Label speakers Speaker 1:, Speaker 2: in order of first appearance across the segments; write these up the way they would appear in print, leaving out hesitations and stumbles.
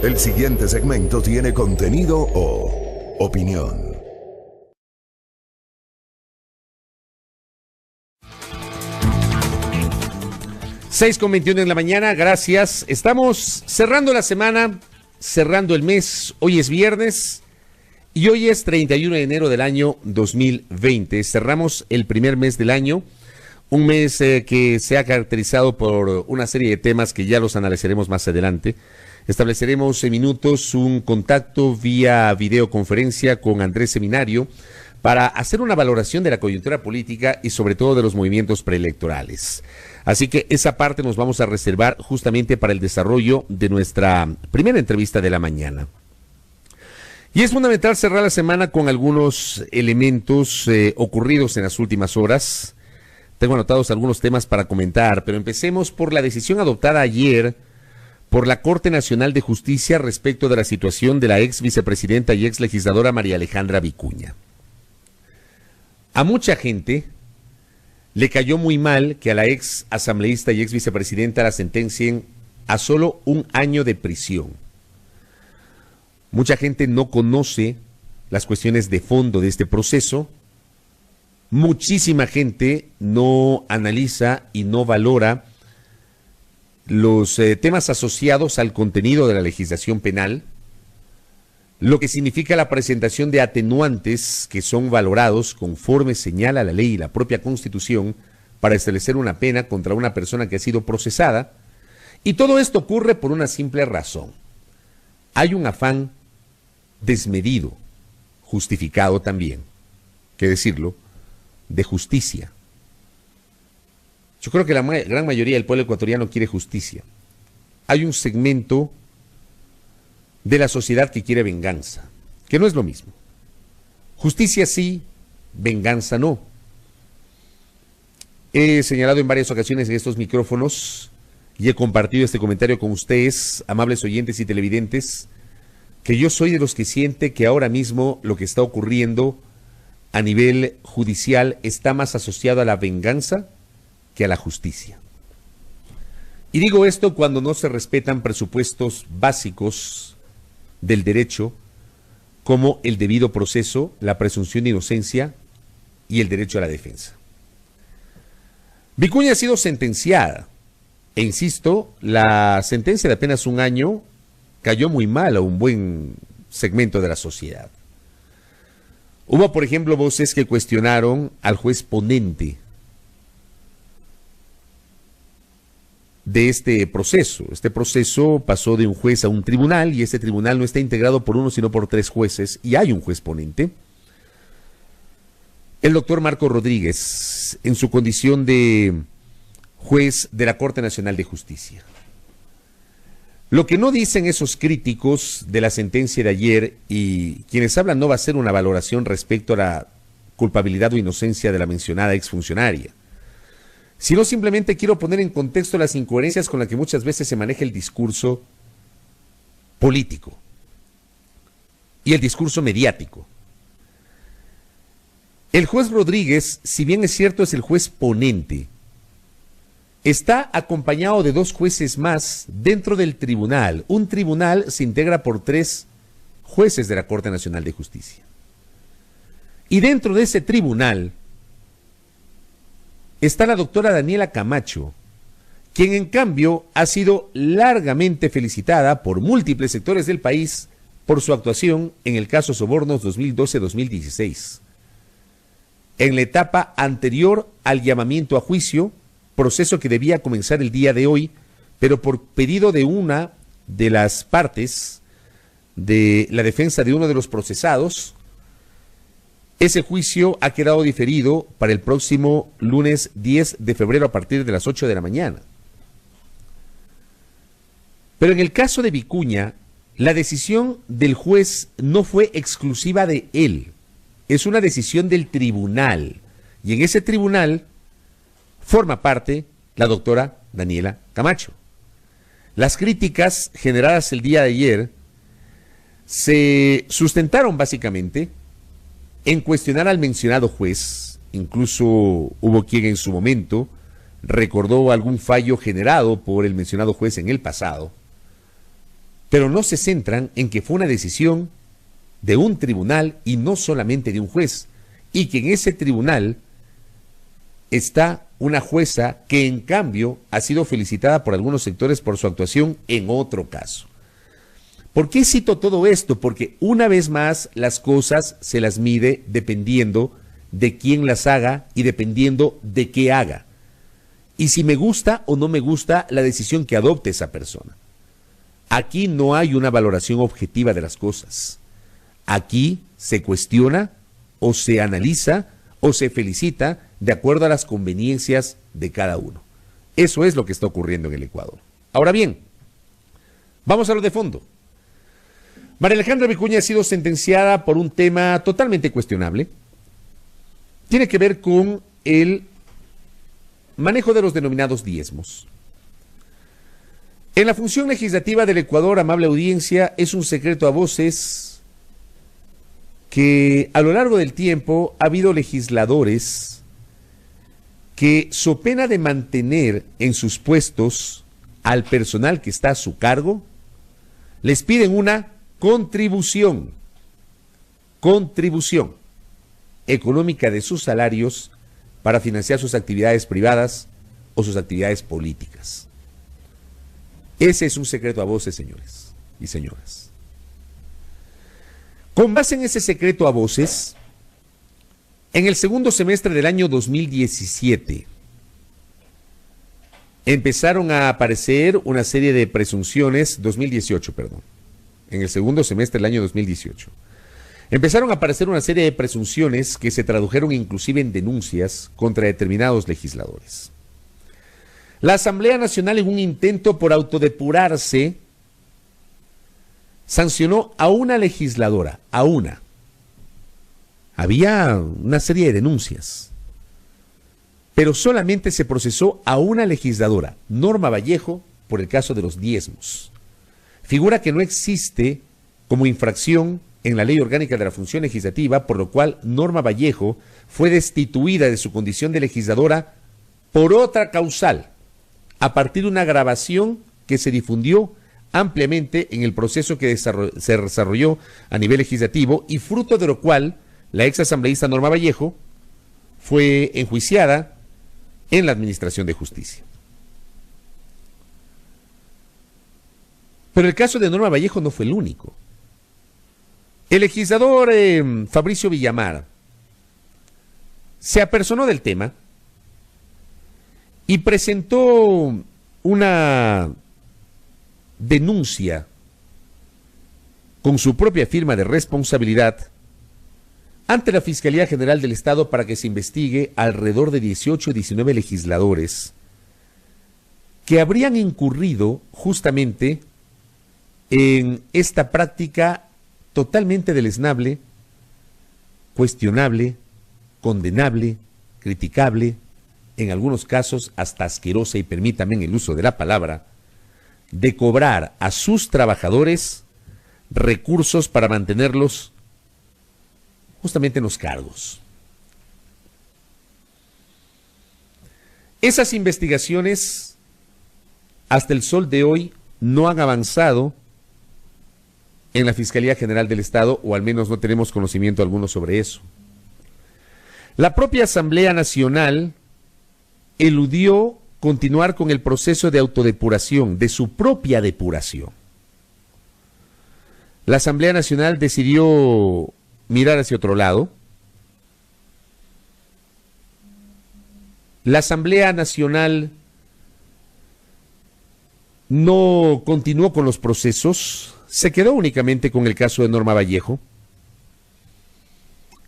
Speaker 1: El siguiente segmento tiene contenido o opinión.
Speaker 2: Seis con 21 en la mañana, gracias. Estamos cerrando la semana, cerrando el mes. Hoy es viernes y hoy es 31 de enero del año 2020. Cerramos el primer mes del año, un mes que se ha caracterizado por una serie de temas que ya los analizaremos más adelante. Estableceremos en minutos un contacto vía videoconferencia con Andrés Seminario para hacer una valoración de la coyuntura política y sobre todo de los movimientos preelectorales. Así que esa parte nos vamos a reservar justamente para el desarrollo de nuestra primera entrevista de la mañana. Y es fundamental cerrar la semana con algunos elementos ocurridos en las últimas horas. Tengo anotados algunos temas para comentar, pero empecemos por la decisión adoptada ayer por la Corte Nacional de Justicia respecto de la situación de la ex vicepresidenta y ex legisladora María Alejandra Vicuña. A mucha gente le cayó muy mal que a la ex asambleísta y ex vicepresidenta la sentencien a solo 1 año de prisión. Mucha gente no conoce las cuestiones de fondo de este proceso. Muchísima gente no analiza y no valora los temas asociados al contenido de la legislación penal, lo que significa la presentación de atenuantes que son valorados conforme señala la ley y la propia Constitución para establecer una pena contra una persona que ha sido procesada. Y todo esto ocurre por una simple razón. Hay un afán desmedido, justificado también, que decirlo, de justicia. Yo creo que la gran mayoría del pueblo ecuatoriano quiere justicia. Hay un segmento de la sociedad que quiere venganza, que no es lo mismo. Justicia sí, venganza no. He señalado en varias ocasiones en estos micrófonos y he compartido este comentario con ustedes, amables oyentes y televidentes, que yo soy de los que siente que ahora mismo lo que está ocurriendo a nivel judicial está más asociado a la venganza que a la justicia. Y digo esto cuando no se respetan presupuestos básicos del derecho, como el debido proceso, la presunción de inocencia y el derecho a la defensa. Vicuña ha sido sentenciada, e insisto, la sentencia de apenas 1 año cayó muy mal a un buen segmento de la sociedad. Hubo, por ejemplo, voces que cuestionaron al juez ponente de este proceso. Este proceso pasó de un juez a un tribunal y este tribunal no está integrado por 1 sino por 3 jueces y hay un juez ponente. El doctor Marco Rodríguez, en su condición de juez de la Corte Nacional de Justicia. Lo que no dicen esos críticos de la sentencia de ayer, y quienes hablan no va a ser una valoración respecto a la culpabilidad o inocencia de la mencionada exfuncionaria, sino simplemente quiero poner en contexto las incoherencias con las que muchas veces se maneja el discurso político y el discurso mediático. El juez Rodríguez, si bien es cierto es el juez ponente, está acompañado de 2 jueces más dentro del tribunal. Un tribunal se integra por 3 jueces de la Corte Nacional de Justicia. Y dentro de ese tribunal está la doctora Daniela Camacho, quien en cambio ha sido largamente felicitada por múltiples sectores del país por su actuación en el caso Sobornos 2012-2016. En la etapa anterior al llamamiento a juicio, proceso que debía comenzar el día de hoy, pero por pedido de una de las partes de la defensa de uno de los procesados, ese juicio ha quedado diferido para el próximo lunes 10 de febrero a partir de las 8 de la mañana. Pero en el caso de Vicuña, la decisión del juez no fue exclusiva de él, es una decisión del tribunal, y en ese tribunal forma parte la doctora Daniela Camacho. Las críticas generadas el día de ayer se sustentaron básicamente en cuestionar al mencionado juez. Incluso hubo quien en su momento recordó algún fallo generado por el mencionado juez en el pasado. pero no se centran en que fue una decisión de un tribunal y no solamente de un juez, y que en ese tribunal está una jueza que en cambio ha sido felicitada por algunos sectores por su actuación en otro caso. ¿Por qué cito todo esto? Porque una vez más las cosas se las mide dependiendo de quién las haga y dependiendo de qué haga. Y si me gusta o no me gusta la decisión que adopte esa persona. Aquí no hay una valoración objetiva de las cosas. Aquí se cuestiona o se analiza o se felicita de acuerdo a las conveniencias de cada uno. Eso es lo que está ocurriendo en el Ecuador. Ahora bien, vamos a lo de fondo. María Alejandra Vicuña ha sido sentenciada por un tema totalmente cuestionable. Tiene que ver con el manejo de los denominados diezmos. En la función legislativa del Ecuador, amable audiencia, es un secreto a voces que a lo largo del tiempo ha habido legisladores que, so pena de mantener en sus puestos al personal que está a su cargo, les piden una contribución económica de sus salarios para financiar sus actividades privadas o sus actividades políticas. Ese es un secreto a voces, señores y señoras. Con base en ese secreto a voces, en el segundo semestre del año 2017 empezaron a aparecer una serie de presunciones, 2018, perdón, en el segundo semestre del año 2018. Empezaron a aparecer una serie de presunciones que se tradujeron inclusive en denuncias contra determinados legisladores. La Asamblea Nacional, en un intento por autodepurarse, sancionó a una legisladora, a una. Había una serie de denuncias, pero solamente se procesó a una legisladora, Norma Vallejo, por el caso de los diezmos. Figura que no existe como infracción en la Ley Orgánica de la Función Legislativa, por lo cual Norma Vallejo fue destituida de su condición de legisladora por otra causal, a partir de una grabación que se difundió ampliamente en el proceso que se desarrolló a nivel legislativo y fruto de lo cual la ex asambleísta Norma Vallejo fue enjuiciada en la Administración de Justicia. Pero el caso de Norma Vallejo no fue el único. El legislador Fabricio Villamar se apersonó del tema y presentó una denuncia con su propia firma de responsabilidad ante la Fiscalía General del Estado para que se investigue alrededor de 18 o 19 legisladores que habrían incurrido justamente en esta práctica totalmente deleznable, cuestionable, condenable, criticable, en algunos casos hasta asquerosa, y permítame el uso de la palabra, de cobrar a sus trabajadores recursos para mantenerlos justamente en los cargos. Esas investigaciones hasta el sol de hoy no han avanzado en la Fiscalía General del Estado, o al menos no tenemos conocimiento alguno sobre eso. La propia Asamblea Nacional eludió continuar con el proceso de autodepuración, de su propia depuración. La Asamblea Nacional decidió mirar hacia otro lado. La Asamblea Nacional no continuó con los procesos, se quedó únicamente con el caso de Norma Vallejo.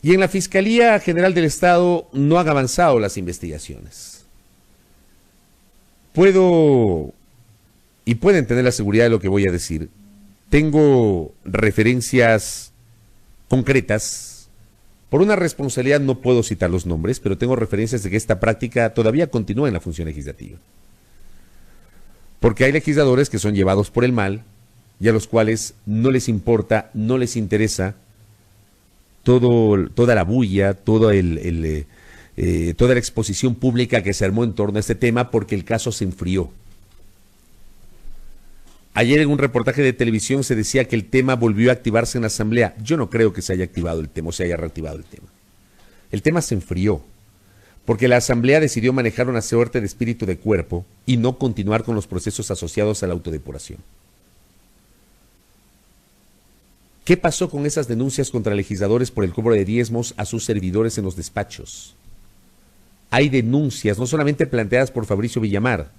Speaker 2: Y en la Fiscalía General del Estado no han avanzado las investigaciones. Pueden tener la seguridad de lo que voy a decir. Tengo referencias concretas. Por una responsabilidad no puedo citar los nombres, pero tengo referencias de que esta práctica todavía continúa en la función legislativa. Porque hay legisladores que son llevados por el mal y a los cuales no les importa, no les interesa toda la bulla, toda la exposición pública que se armó en torno a este tema, porque el caso se enfrió. Ayer en un reportaje de televisión se decía que el tema volvió a activarse en la Asamblea. Yo no creo que se haya activado el tema o se haya reactivado el tema. El tema se enfrió, porque la Asamblea decidió manejar una suerte de espíritu de cuerpo y no continuar con los procesos asociados a la autodepuración. ¿Qué pasó con esas denuncias contra legisladores por el cobro de diezmos a sus servidores en los despachos? Hay denuncias, no solamente planteadas por Fabricio Villamar.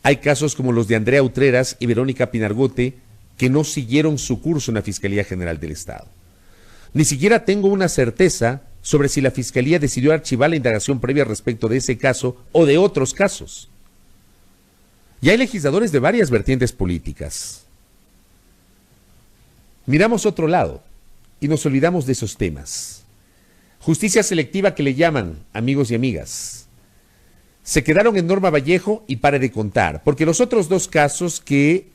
Speaker 2: Hay casos como los de Andrea Utreras y Verónica Pinargote que no siguieron su curso en la Fiscalía General del Estado. Ni siquiera tengo una certeza sobre si la Fiscalía decidió archivar la indagación previa respecto de ese caso o de otros casos. Y hay legisladores de varias vertientes políticas. Miramos otro lado y nos olvidamos de esos temas. Justicia selectiva que le llaman, amigos y amigas. Se quedaron en Norma Vallejo y pare de contar, porque los otros dos casos que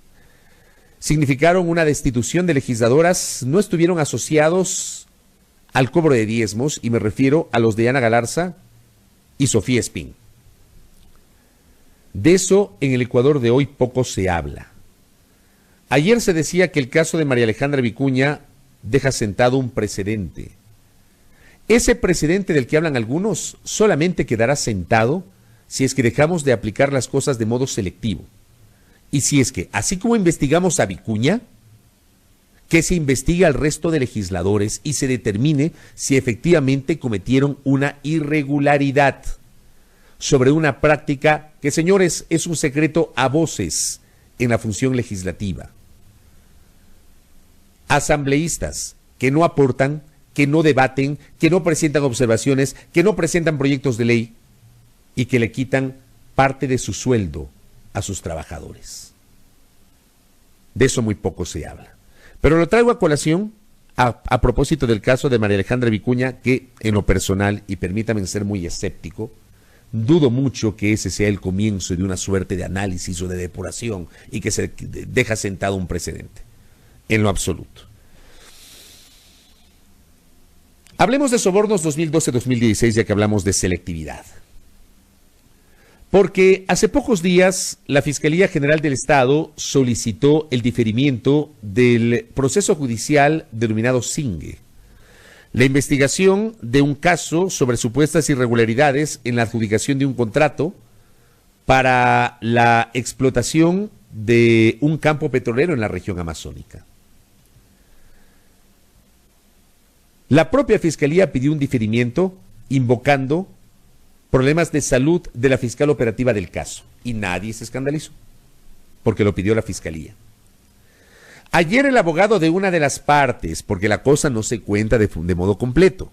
Speaker 2: significaron una destitución de legisladoras no estuvieron asociados al cobro de diezmos, y me refiero a los de Ana Galarza y Sofía Espín. De eso en el Ecuador de hoy poco se habla. Ayer se decía que el caso de María Alejandra Vicuña deja sentado un precedente. Ese precedente del que hablan algunos solamente quedará sentado si es que dejamos de aplicar las cosas de modo selectivo. Y si es que, así como investigamos a Vicuña, que se investigue al resto de legisladores y se determine si efectivamente cometieron una irregularidad sobre una práctica que, señores, es un secreto a voces en la función legislativa. Asambleístas que no aportan, que no debaten, que no presentan observaciones, que no presentan proyectos de ley y que le quitan parte de su sueldo a sus trabajadores. De eso muy poco se habla. Pero lo traigo a colación a propósito del caso de María Alejandra Vicuña, que en lo personal, y permítame ser muy escéptico, dudo mucho que ese sea el comienzo de una suerte de análisis o de depuración y que se deja sentado un precedente. En lo absoluto. Hablemos de sobornos 2012-2016, ya que hablamos de selectividad. Porque hace pocos días la Fiscalía General del Estado solicitó el diferimiento del proceso judicial denominado Singue. La investigación de un caso sobre supuestas irregularidades en la adjudicación de un contrato para la explotación de un campo petrolero en la región amazónica. La propia Fiscalía pidió un diferimiento invocando problemas de salud de la fiscal operativa del caso, y nadie se escandalizó, porque lo pidió la Fiscalía. Ayer el abogado de una de las partes, porque la cosa no se cuenta de modo completo,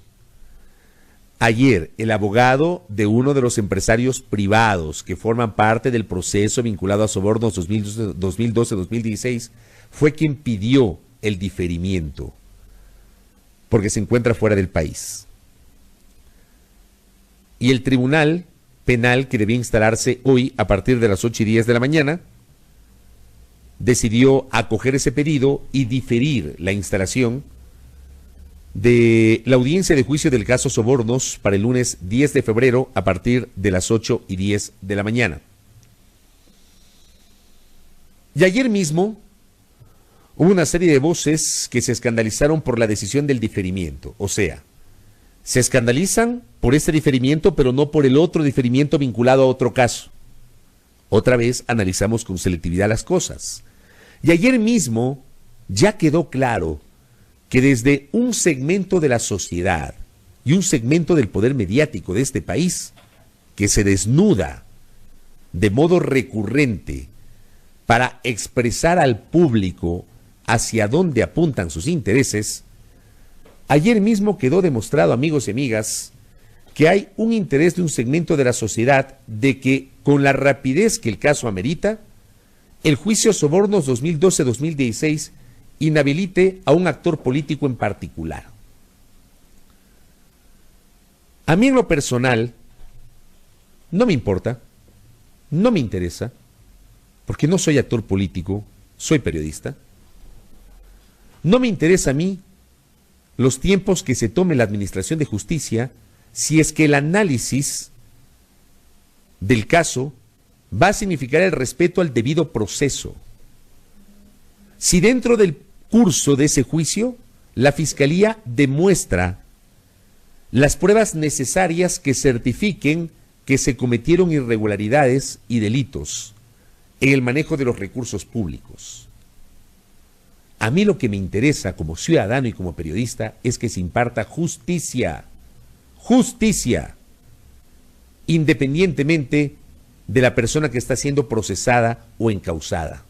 Speaker 2: ayer el abogado de uno de los empresarios privados que forman parte del proceso vinculado a sobornos 2012-2016 fue quien pidió el diferimiento, porque se encuentra fuera del país. Y el Tribunal Penal, que debía instalarse hoy a partir de las 8:10 de la mañana, decidió acoger ese pedido y diferir la instalación de la audiencia de juicio del caso Sobornos para el lunes 10 de febrero a partir de las 8:10 de la mañana. Y ayer mismo hubo una serie de voces que se escandalizaron por la decisión del diferimiento. O sea, se escandalizan por este diferimiento, pero no por el otro diferimiento vinculado a otro caso. Otra vez analizamos con selectividad las cosas. Y ayer mismo ya quedó claro que desde un segmento de la sociedad y un segmento del poder mediático de este país, que se desnuda de modo recurrente para expresar al público hacia dónde apuntan sus intereses, ayer mismo quedó demostrado, amigos y amigas, que hay un interés de un segmento de la sociedad de que, con la rapidez que el caso amerita, el juicio Sobornos 2012-2016 inhabilite a un actor político en particular. A mí en lo personal no me importa, no me interesa, porque no soy actor político, soy periodista. No me interesa a mí los tiempos que se tome la Administración de Justicia si es que el análisis del caso va a significar el respeto al debido proceso. si dentro del curso de ese juicio la Fiscalía demuestra las pruebas necesarias que certifiquen que se cometieron irregularidades y delitos en el manejo de los recursos públicos. A mí lo que me interesa como ciudadano y como periodista es que se imparta justicia, justicia, independientemente de la persona que está siendo procesada o encausada.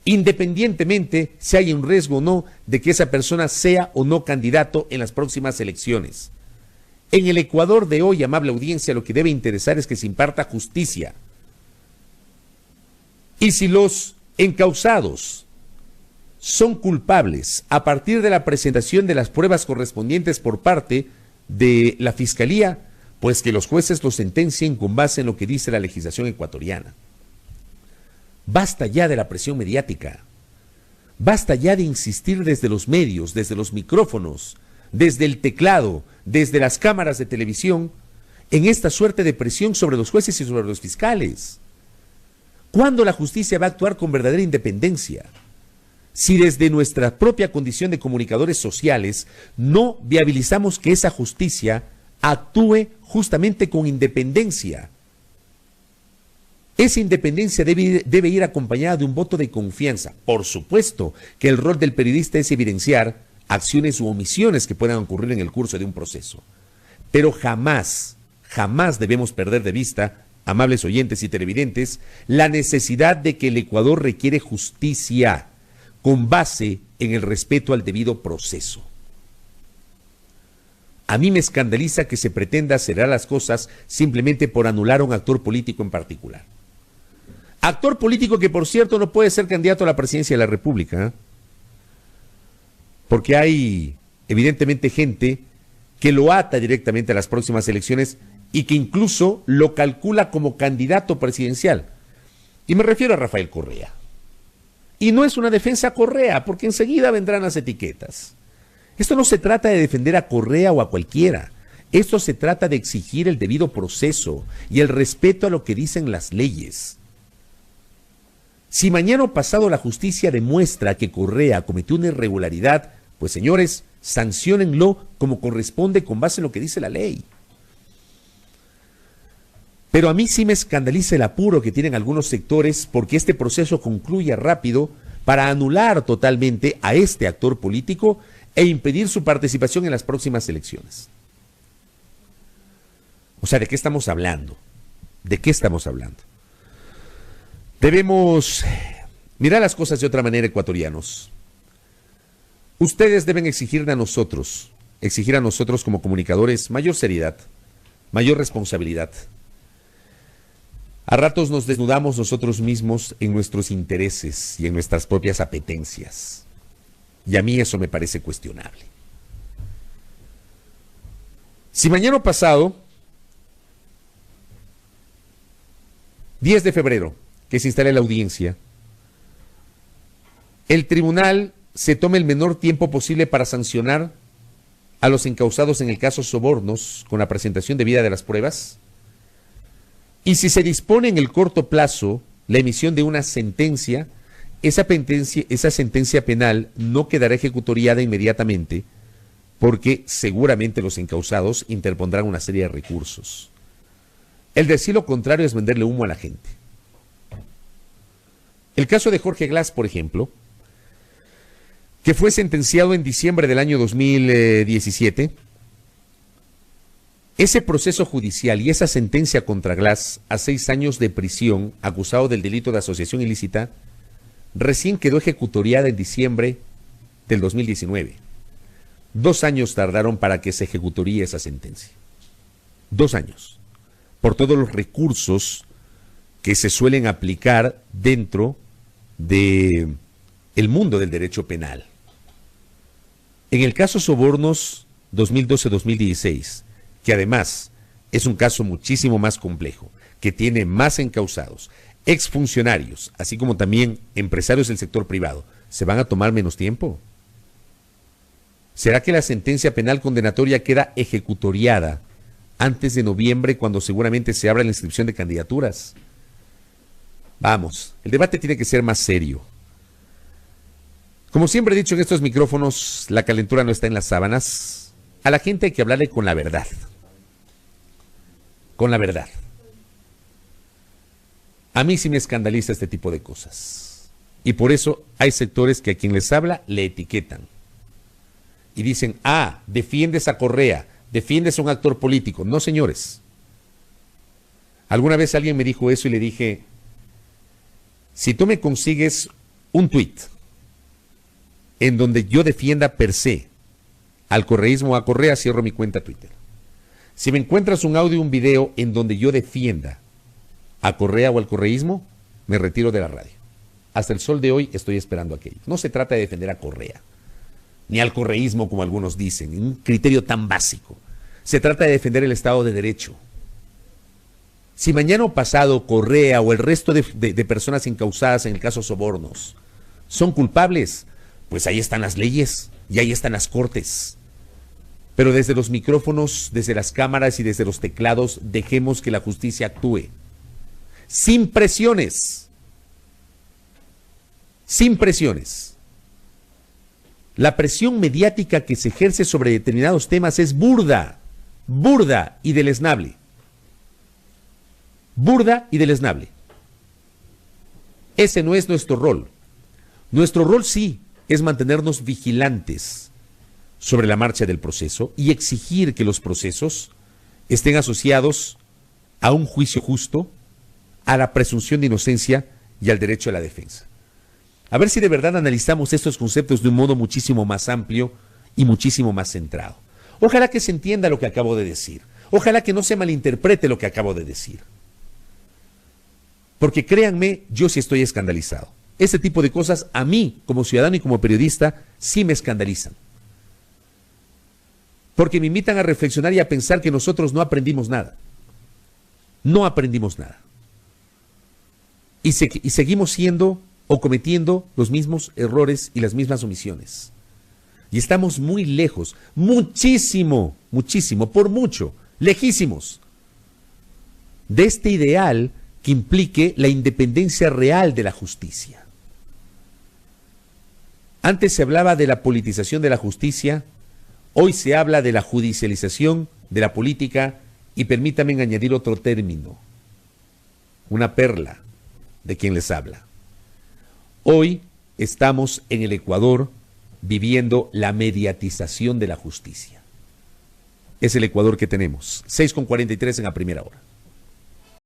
Speaker 2: Independientemente si hay un riesgo o no de que esa persona sea o no candidato en las próximas elecciones. En el Ecuador de hoy, amable audiencia, lo que debe interesar es que se imparta justicia. Y si los encausados son culpables a partir de la presentación de las pruebas correspondientes por parte de la Fiscalía, pues que los jueces los sentencien con base en lo que dice la legislación ecuatoriana. Basta ya de la presión mediática. Basta ya de insistir desde los medios, desde los micrófonos, desde el teclado, desde las cámaras de televisión, en esta suerte de presión sobre los jueces y sobre los fiscales. ¿Cuándo la justicia va a actuar con verdadera independencia? Si desde nuestra propia condición de comunicadores sociales no viabilizamos que esa justicia actúe justamente con independencia. Esa independencia debe ir acompañada de un voto de confianza. Por supuesto que el rol del periodista es evidenciar acciones u omisiones que puedan ocurrir en el curso de un proceso. Pero jamás, jamás debemos perder de vista, amables oyentes y televidentes, la necesidad de que el Ecuador requiere justicia con base en el respeto al debido proceso. A mí me escandaliza que se pretenda acelerar las cosas simplemente por anular a un actor político en particular. Actor político que, por cierto, no puede ser candidato a la presidencia de la República, ¿eh? Porque hay, evidentemente, gente que lo ata directamente a las próximas elecciones y que incluso lo calcula como candidato presidencial. Y me refiero a Rafael Correa. Y no es una defensa a Correa, porque enseguida vendrán las etiquetas. Esto no se trata de defender a Correa o a cualquiera. Esto se trata de exigir el debido proceso y el respeto a lo que dicen las leyes. Si mañana o pasado la justicia demuestra que Correa cometió una irregularidad, pues señores, sanciónenlo como corresponde con base en lo que dice la ley. Pero a mí sí me escandaliza el apuro que tienen algunos sectores porque este proceso concluya rápido para anular totalmente a este actor político e impedir su participación en las próximas elecciones. O sea, ¿de qué estamos hablando? ¿De qué estamos hablando? Debemos mirar las cosas de otra manera, ecuatorianos. Ustedes deben exigir a nosotros como comunicadores mayor seriedad, mayor responsabilidad. A ratos nos desnudamos nosotros mismos en nuestros intereses y en nuestras propias apetencias. Y a mí eso me parece cuestionable. Si mañana pasado, 10 de febrero, que se instale la audiencia, el tribunal se tome el menor tiempo posible para sancionar a los encausados en el caso Sobornos con la presentación debida de las pruebas, y si se dispone en el corto plazo la emisión de una sentencia, esa sentencia penal no quedará ejecutoriada inmediatamente porque seguramente los encausados interpondrán una serie de recursos. El decir lo contrario es venderle humo a la gente. El caso de Jorge Glass, por ejemplo, que fue sentenciado en diciembre del año 2017, ese proceso judicial y esa sentencia contra Glass a 6 años de prisión, acusado del delito de asociación ilícita, recién quedó ejecutoriada en diciembre del 2019. 2 años tardaron para que se ejecutoríe esa sentencia. 2 años. Por todos los recursos que se suelen aplicar dentro de el mundo del derecho penal. En el caso Sobornos 2012-2016, que además es un caso muchísimo más complejo, que tiene más encausados, exfuncionarios, así como también empresarios del sector privado, ¿se van a tomar menos tiempo? ¿Será que la sentencia penal condenatoria queda ejecutoriada antes de noviembre, cuando seguramente se abra la inscripción de candidaturas? Vamos, el debate tiene que ser más serio. Como siempre he dicho en estos micrófonos, la calentura no está en las sábanas. A la gente hay que hablarle con la verdad. Con la verdad. A mí sí me escandaliza este tipo de cosas. Y por eso hay sectores que a quien les habla le etiquetan. Y dicen, defiendes a Correa, defiendes a un actor político. No, señores. Alguna vez alguien me dijo eso y le dije, si tú me consigues un tuit en donde yo defienda per se al correísmo o a Correa, cierro mi cuenta Twitter. Si me encuentras un audio o un video en donde yo defienda a Correa o al correísmo, me retiro de la radio. Hasta el sol de hoy estoy esperando aquello. No se trata de defender a Correa, ni al correísmo como algunos dicen, un criterio tan básico. Se trata de defender el Estado de Derecho. Si mañana o pasado Correa o el resto de personas encausadas en el caso Sobornos son culpables, pues ahí están las leyes y ahí están las cortes. Pero desde los micrófonos, desde las cámaras y desde los teclados, dejemos que la justicia actúe. Sin presiones. Sin presiones. La presión mediática que se ejerce sobre determinados temas es burda y deleznable. Burda y deleznable. Ese no es nuestro rol. Nuestro rol sí es mantenernos vigilantes sobre la marcha del proceso y exigir que los procesos estén asociados a un juicio justo, a la presunción de inocencia y al derecho a la defensa. A ver si de verdad analizamos estos conceptos de un modo muchísimo más amplio y muchísimo más centrado. Ojalá que se entienda lo que acabo de decir. Ojalá que no se malinterprete lo que acabo de decir. Porque créanme, yo sí estoy escandalizado. Este tipo de cosas a mí, como ciudadano y como periodista, sí me escandalizan. Porque me invitan a reflexionar y a pensar que nosotros no aprendimos nada. No aprendimos nada. Y seguimos siendo o cometiendo los mismos errores y las mismas omisiones. Y estamos muy lejos, muchísimo, por mucho, lejísimos de este ideal que implique la independencia real de la justicia. Antes se hablaba de la politización de la justicia, hoy se habla de la judicialización de la política y permítanme añadir otro término, una perla de quien les habla. Hoy estamos en el Ecuador viviendo la mediatización de la justicia. Es el Ecuador que tenemos. 6:43 en la primera hora.